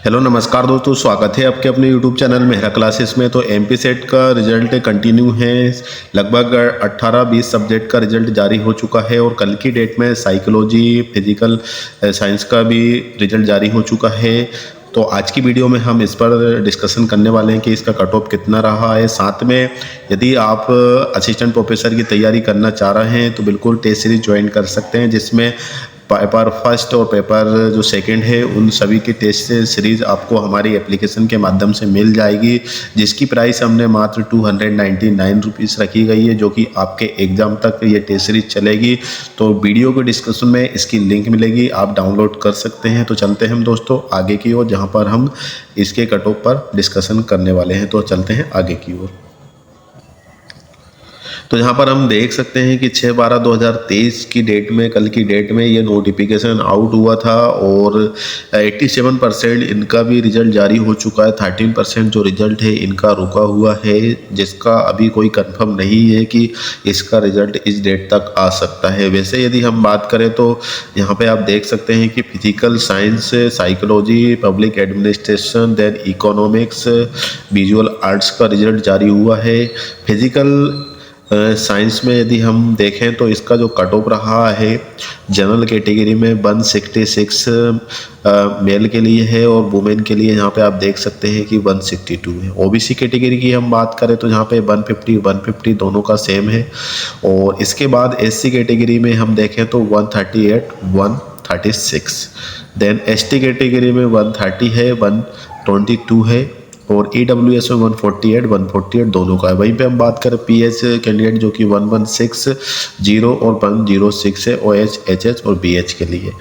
Hello नमस्कार दोस्तों, स्वागत है आपके अपने यूट्यूब चैनल मेहरा क्लासेस में। तो एमपी सेट का रिजल्ट कंटिन्यू है। लगभग 18-20 सब्जेक्ट का रिजल्ट जारी हो चुका है और कल की डेट में साइकोलॉजी, फिजिकल साइंस का भी रिजल्ट जारी हो चुका है। तो आज की वीडियो में हम इस पर डिस्कशन करने वाले हैं कि इसका कट ऑफ कितना रहा है। साथ में यदि आप असिस्टेंट प्रोफेसर की तैयारी करना चाह रहे हैं तो बिल्कुल टेस्ट सीरीज ज्वाइन कर सकते हैं, जिसमें पेपर फर्स्ट और पेपर जो सेकंड है उन सभी की टेस्ट सीरीज़ आपको हमारी एप्लीकेशन के माध्यम से मिल जाएगी, जिसकी प्राइस हमने मात्र 299 रुपीज़ रखी गई है, जो कि आपके एग्ज़ाम तक ये टेस्ट सीरीज चलेगी। तो वीडियो के डिस्क्रिप्शन में इसकी लिंक मिलेगी, आप डाउनलोड कर सकते हैं। तो चलते हैं हम दोस्तों आगे की ओर, जहाँ पर हम इसके कट ऑफ पर डिस्कशन करने वाले हैं। तो चलते हैं आगे की ओर। तो यहाँ पर हम देख सकते हैं कि 6/12/2023 की डेट में, कल की डेट में ये नोटिफिकेशन आउट हुआ था और 87% इनका भी रिजल्ट जारी हो चुका है। 13% जो रिजल्ट है इनका रुका हुआ है, जिसका अभी कोई कंफर्म नहीं है कि इसका रिजल्ट इस डेट तक आ सकता है। वैसे यदि हम बात करें तो यहाँ पे आप देख सकते हैं कि physical science, psychology, public administration, then economics, visual arts का रिजल्ट जारी हुआ है। फिजिकल साइंस में यदि हम देखें तो इसका जो कट ऑफ रहा है जनरल कैटेगरी में 166 मेल के लिए है और वुमेन के लिए यहाँ पे आप देख सकते हैं कि 162 है। ओबीसी कैटेगरी की हम बात करें तो यहाँ पे 150 दोनों का सेम है। और इसके बाद एससी कैटेगरी में हम देखें तो 138 136, देन एसटी कैटेगरी में 130 है, 122 है और EWS में 148 दोनों का है। वहीं पे हम बात करें पीएच कैंडिडेट जो कि 1160 और 106 है OH, HS और BH के लिए।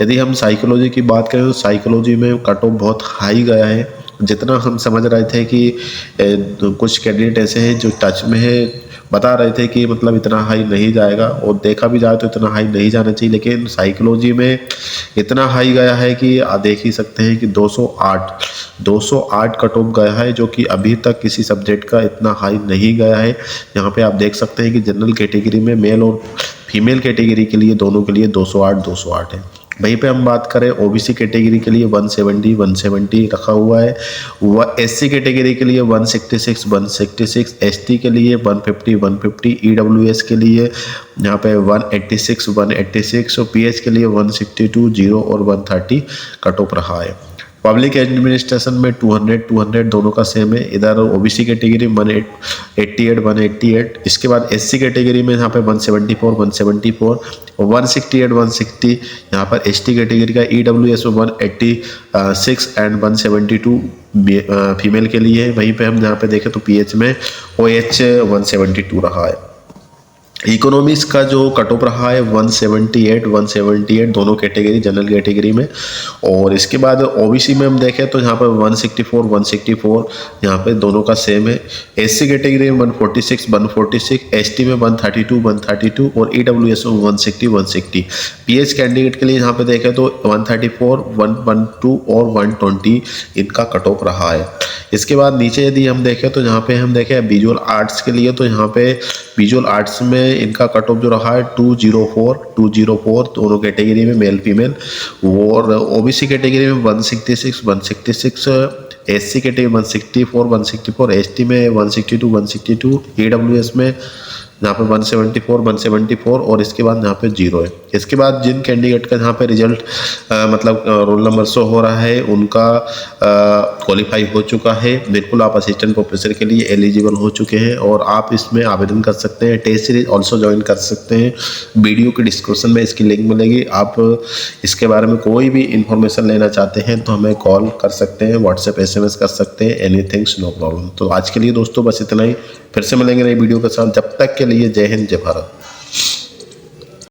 यदि हम साइकोलॉजी की बात करें तो साइकोलॉजी में कट ऑफ बहुत हाई गया है। जितना हम समझ रहे थे कि कुछ कैंडिडेट ऐसे हैं जो टच में है, बता रहे थे कि मतलब इतना हाई नहीं जाएगा, और देखा भी जाए तो इतना हाई नहीं जाना चाहिए, लेकिन साइकोलॉजी में इतना हाई गया है कि आप देख ही सकते हैं कि 208 कट ऑफ गया है, जो कि अभी तक किसी सब्जेक्ट का इतना हाई नहीं गया है। यहाँ पे आप देख सकते हैं कि जनरल कैटेगरी में मेल और फीमेल कैटेगरी के लिए दोनों के लिए 208 है। वहीं पे हम बात करें ओबीसी कैटेगरी के लिए 170 रखा हुआ है। वह एससी कैटेगरी के लिए 166, एसटी के लिए 150, ईडब्ल्यूएस के लिए यहाँ पे 186 और पीएच के लिए 162, 0 और 130 कट ऑफ रहा है। पब्लिक एडमिनिस्ट्रेशन में 200 दोनों का सेम है। इधर ओबीसी कैटेगरी 188, इसके बाद एससी कैटेगरी में यहाँ पे 174 और 160 यहाँ पर एसटी कैटेगरी का। ईडब्ल्यूएस में 186 एंड 172 फीमेल के लिए। वहीं पे हम यहाँ पे देखें तो पीएच में OH 172 रहा है। इकोनॉमिक्स का जो कट ऑफ रहा है 178 दोनों कैटेगरी, जनरल कैटेगरी में। और इसके बाद ओबीसी में हम देखें तो यहाँ पर 164 यहाँ पे दोनों का सेम है। एससी कैटेगरी में 146, एसटी में 132 और ईडब्ल्यूएस में 160। पीएच कैंडिडेट के लिए यहाँ पे देखें तो 134, 112 और 120 इनका कट ऑफ रहा है। इसके बाद नीचे यदि हम देखें तो यहाँ पे हम देखें विजुअल आर्ट्स के लिए, तो यहाँ पे विजुअल आर्ट्स में इनका कट ऑफ जो रहा है 204 दोनों कैटेगरी में मेल फीमेल। और ओबीसी कैटेगरी में 166, एससी कैटेगरी 164, एसटी में 162, ईडब्ल्यूएस में यहाँ पे 174 और इसके बाद यहाँ पे 0 है। इसके बाद जिन कैंडिडेट का यहाँ पे रिजल्ट मतलब रोल नंबर शो हो रहा है उनका क्वालिफाई हो चुका है। बिल्कुल आप असिस्टेंट प्रोफेसर के लिए एलिजिबल हो चुके हैं और आप इसमें आवेदन कर सकते हैं। टेस्ट सीरीज ऑल्सो ज्वाइन कर सकते हैं। वीडियो के डिस्क्रिप्शन में इसकी लिंक मिलेगी। आप इसके बारे में कोई भी इंफॉर्मेशन लेना चाहते हैं तो हमें कॉल कर सकते हैं, व्हाट्सएप SMS कर सकते हैं, एनीथिंग्स नो प्रॉब्लम। तो आज के लिए दोस्तों बस इतना ही। फिर से मिलेंगे नई वीडियो के साथ। जब तक के लिए जय हिंद, जय भारत।